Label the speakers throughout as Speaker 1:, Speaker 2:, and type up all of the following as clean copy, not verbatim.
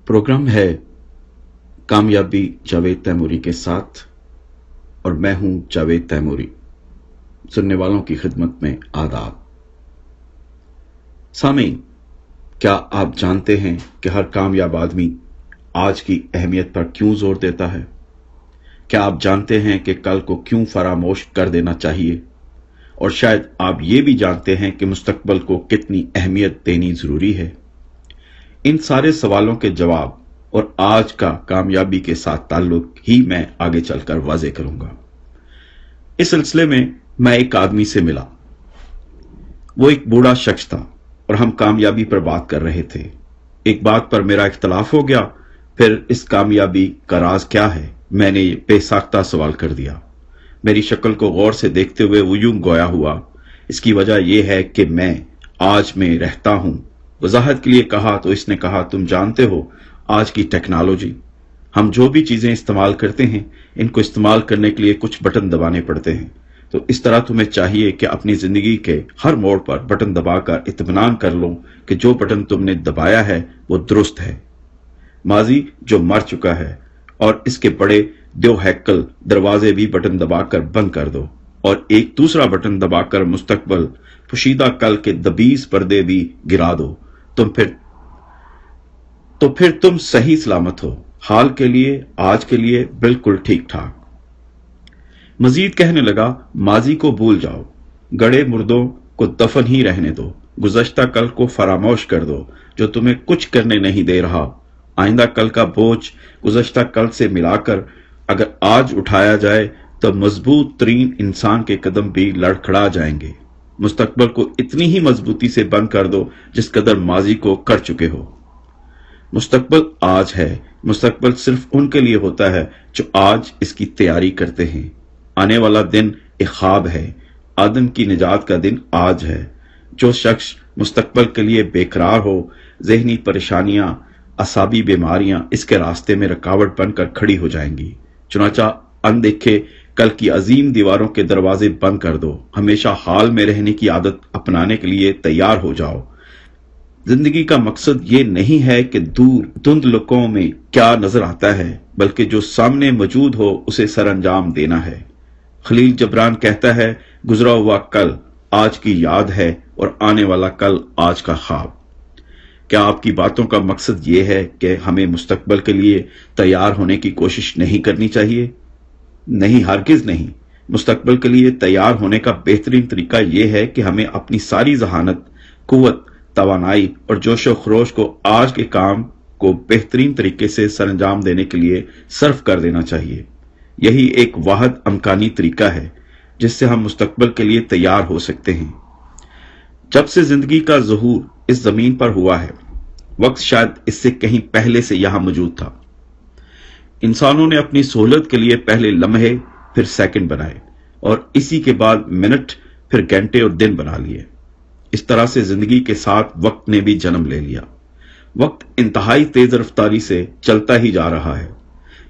Speaker 1: Programme है कामयाबी जावेद तैमूरी के साथ और मैं हूं जावेद तैमूरी। सुनने वालों की खिदमत में आदाब। सामीन, क्या आप जानते हैं कि हर कामयाब आदमी आज की अहमियत पर क्यों जोर देता है? क्या आप जानते हैं कि कल को क्यों फरामोश कर देना चाहिए? और शायद आप ये भी जानते हैं कि मुस्तकबल को कितनी अहमियत देनी जरूरी है। इन सारे सवालों के जवाब और आज का कामयाबी के साथ ताल्लुक ही मैं आगे चलकर वाज़ेह करूंगा। इस सिलसिले में मैं एक आदमी से मिला। वो एक बूढ़ा शख्स था और हम कामयाबी पर बात कर रहे थे। एक बात पर मेरा इख्तलाफ हो गया। फिर इस कामयाबी का राज क्या है? मैंने ये बेसाख्ता सवाल कर दिया। मेरी शक्ल को गौर से देखते हुए वो यूं गोया हुआ, इसकी वजह यह है कि मैं आज में रहता हूं। वजाहत के लिए कहा तो इसने कहा, तुम जानते हो आज की टेक्नोलॉजी, हम जो भी चीजें इस्तेमाल करते हैं इनको इस्तेमाल करने के लिए कुछ बटन दबाने पड़ते हैं। तो इस तरह तुम्हें चाहिए कि अपनी जिंदगी के हर मोड़ पर बटन दबाकर इत्मीनान कर लो कि जो बटन तुमने दबाया है वो दुरुस्त है। माजी जो मर चुका है और इसके बड़े दो हैकल दरवाजे भी बटन दबाकर बंद कर दो और एक दूसरा बटन दबाकर मुस्तकबल पुशीदा कल के दबीज पर्दे भी गिरा दो। फिर तुम सही सलामत हो, हाल के लिए आज के लिए बिल्कुल ठीक ठाक। मजीद कहने लगा, माजी को भूल जाओ, गड़े मुर्दों को दफन ही रहने दो, गुज़श्ता कल को फरामोश कर दो जो तुम्हें कुछ करने नहीं दे रहा। आइंदा कल का बोझ गुज़श्ता कल से मिलाकर अगर आज उठाया जाए तो मजबूत तरीन इंसान के कदम भी लड़खड़ा जाएंगे। मुस्तकबल को इतनी ही मजबूती से बंद कर दो जिस कदर माजी को कर चुके हो। मुस्तकबल आज है। मुस्तकबल सिर्फ उनके लिए होता है जो आज इसकी तैयारी करते हैं। आने वाला दिन एक ख्वाब है। आदम की निजात का दिन आज है। जो शख्स मुस्तकबल के लिए बेकरार हो, जहनी परेशानियां, असाबी बीमारियां इसके रास्ते में रुकावट बनकर खड़ी हो जाएंगी। चुनाचा अनदेखे कल की अजीम दीवारों के दरवाजे बंद कर दो। हमेशा हाल में रहने की आदत अपनाने के लिए तैयार हो जाओ। जिंदगी का मकसद ये नहीं है कि दूर धुंधलकों में क्या नजर आता है, बल्कि जो सामने मौजूद हो उसे सरअंजाम देना है। खलील जबरान कहता है, गुजरा हुआ कल आज की याद है और आने वाला कल आज का ख्वाब। क्या आपकी बातों का मकसद ये है कि हमें मुस्तकबल के लिए तैयार होने की कोशिश नहीं करनी चाहिए? नहीं, हरगिज नहीं। मुस्तकबल के लिए तैयार होने का बेहतरीन तरीका यह है कि हमें अपनी सारी जहानत, कुव्वत, तवानाई और जोशो खरोश को आज के काम को बेहतरीन तरीके से सरंजाम देने के लिए सर्फ कर देना चाहिए। यही एक वाहिद अमकानी तरीका है जिससे हम मुस्तकबल के लिए तैयार हो सकते हैं। जब से जिंदगी का ज़हूर इस जमीन पर हुआ है, वक्त शायद इससे कहीं पहले से यहां मौजूद था। इंसानों ने अपनी सहूलत के लिए पहले लम्हे फिर सेकंड बनाए और इसी के बाद मिनट फिर घंटे और दिन बना लिए। इस तरह से जिंदगी के साथ वक्त ने भी जन्म ले लिया। वक्त इंतहाई तेज रफ्तारी से चलता ही जा रहा है।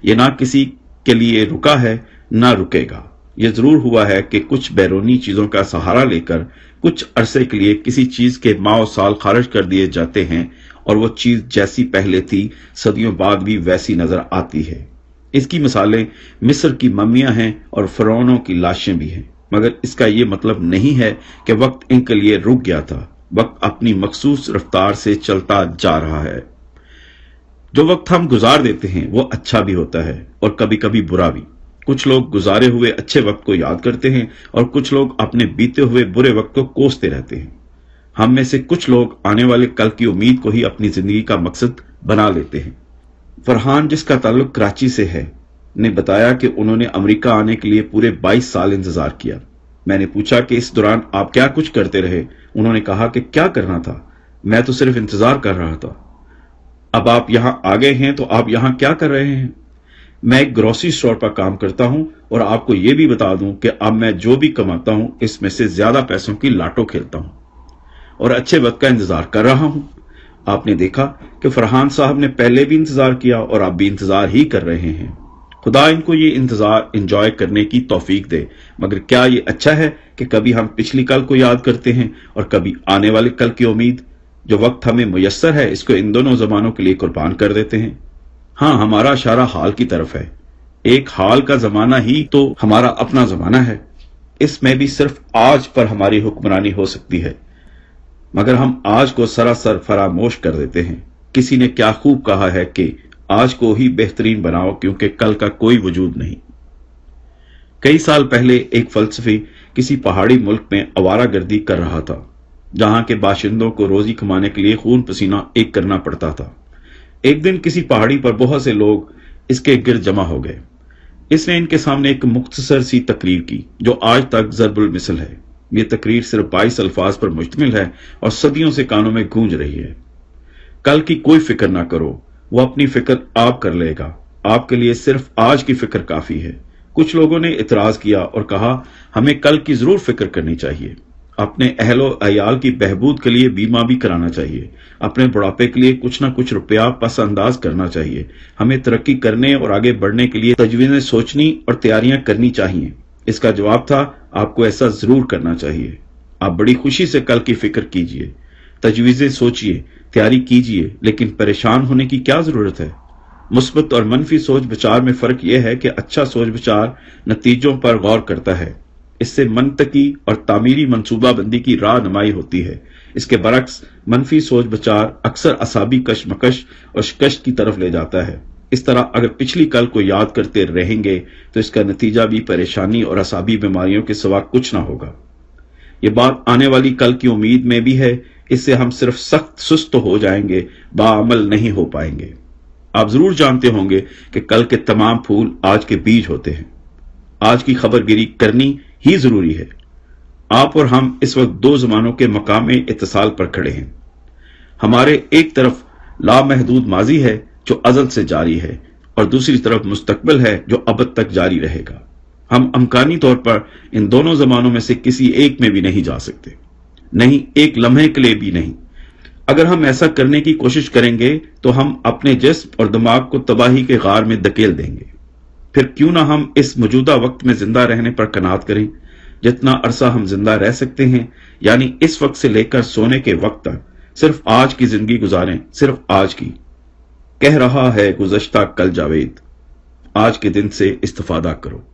Speaker 1: यह ना किसी के लिए रुका है ना रुकेगा। यह जरूर हुआ है कि कुछ बैरूनी चीजों का सहारा लेकर कुछ अरसे के लिए किसी चीज के माओ साल खारिज कर दिए जाते हैं और वो चीज जैसी पहले थी सदियों बाद भी वैसी नजर आती है। इसकी मिसालें मिस्र की मम्मियां हैं और फरौनों की लाशें भी हैं। मगर इसका यह मतलब नहीं है कि वक्त इनके लिए रुक गया था। वक्त अपनी मखसूस रफ्तार से चलता जा रहा है। जो वक्त हम गुजार देते हैं वो अच्छा भी होता है और कभी कभी बुरा भी। कुछ लोग गुजारे हुए अच्छे वक्त को याद करते हैं और कुछ लोग अपने बीते हुए बुरे वक्त को कोसते रहते हैं। हम में से कुछ लोग आने वाले कल की उम्मीद को ही अपनी जिंदगी का मकसद बना लेते हैं। फरहान, जिसका ताल्लुक कराची से है, ने बताया कि उन्होंने अमेरिका आने के लिए पूरे 22 साल इंतजार किया। मैंने पूछा कि इस दौरान आप क्या कुछ करते रहे? उन्होंने कहा कि क्या करना था, मैं तो सिर्फ इंतजार कर रहा था। अब आप यहां आ गए हैं तो आप यहां क्या कर रहे हैं? मैं एक ग्रोसरी स्टोर पर काम करता हूं और आपको यह भी बता दूं कि अब मैं जो भी कमाता हूं इसमें से ज्यादा पैसों की लाटो खेलता हूं और अच्छे वक्त का इंतजार कर रहा हूं। आपने देखा कि फरहान साहब ने पहले भी इंतजार किया और आप भी इंतजार ही कर रहे हैं। खुदा इनको ये इंतजार एंजॉय करने की तौफीक दे। मगर क्या ये अच्छा है कि कभी हम पिछली कल को याद करते हैं और कभी आने वाले कल की उम्मीद? जो वक्त हमें मुयस्सर है इसको इन दोनों जमानों के लिए कुर्बान कर देते हैं। हाँ, हमारा इशारा हाल की तरफ है। एक हाल का जमाना ही तो हमारा अपना जमाना है। इसमें भी सिर्फ आज पर हमारी हुक्मरानी हो सकती है, मगर हम आज को सरासर फरामोश कर देते हैं। किसी ने क्या खूब कहा है कि आज को ही बेहतरीन बनाओ क्योंकि कल का कोई वजूद नहीं। कई साल पहले एक फलसफी किसी पहाड़ी मुल्क में आवारागर्दी कर रहा था, जहां के बाशिंदों को रोजी कमाने के लिए खून पसीना एक करना पड़ता था। एक दिन किसी पहाड़ी पर बहुत से लोग इसके गिर्द जमा हो गए। इसने इनके सामने एक मुख्तसर सी तकरीर की जो आज तक ज़रबुल मिसल है। ये तकरीर सिर्फ 22 अल्फाज पर मुश्तमिल है और सदियों से कानों में गूंज रही है। कल की कोई फिक्र ना करो, वो अपनी फिक्र आप कर लेगा। आपके लिए सिर्फ आज की फिक्र काफी है। कुछ लोगों ने इतराज किया और कहा, हमें कल की जरूर फिक्र करनी चाहिए। अपने अहलो अयाल की बहबूद के लिए बीमा भी कराना चाहिए। अपने बुढ़ापे के लिए कुछ ना कुछ रुपया पस अंदाज करना चाहिए। हमें तरक्की करने और आगे बढ़ने के लिए तजवीजें सोचनी और तैयारियां करनी चाहिए। इसका जवाब था, आपको ऐसा जरूर करना चाहिए। आप बड़ी खुशी से कल की फिक्र कीजिए, तजवीजें सोचिए, तैयारी कीजिए, लेकिन परेशान होने की क्या जरूरत है। मुस्बत और मनफी सोच विचार में फर्क यह है कि अच्छा सोच विचार नतीजों पर गौर करता है। इससे मंतकी और तामीरी मंसूबाबंदी की राहनुमाई होती है। इसके बरक्स मनफी सोच विचार अक्सर असाबी कशमकश और शिकस्त की तरफ ले जाता है। इस तरह अगर पिछली कल को याद करते रहेंगे तो इसका नतीजा भी परेशानी और असाबी बीमारियों के सिवा कुछ ना होगा। ये बात आने वाली कल की उम्मीद में भी है। इससे हम सिर्फ सख्त सुस्त हो जाएंगे, बाअमल नहीं हो पाएंगे। आप जरूर जानते होंगे कि कल के तमाम फूल आज के बीज होते हैं। आज की खबरगिरी करनी ही जरूरी है। आप और हम इस वक्त दो जमानों के मकाम इत्तिसाल पर खड़े हैं। हमारे एक तरफ लामहदूद माजी है जो अज़ल से जारी है और दूसरी तरफ मुस्तकबिल है जो अबद तक जारी रहेगा। हम अमकानी तौर पर इन दोनों जमानों में से किसी एक में भी नहीं जा सकते, नहीं एक लम्हे के लिए भी नहीं। अगर हम ऐसा करने की कोशिश करेंगे तो हम अपने जिस्म और दिमाग को तबाही के गार में धकेल देंगे। फिर क्यों ना हम इस मौजूदा वक्त में जिंदा रहने पर कनात करें। जितना अरसा हम जिंदा रह सकते हैं, यानी इस वक्त से लेकर सोने के वक्त तक, सिर्फ आज की जिंदगी गुजारें, सिर्फ आज की। कह रहा है गुज़श्ता कल जावेद, आज के दिन से इस्तिफादा करो।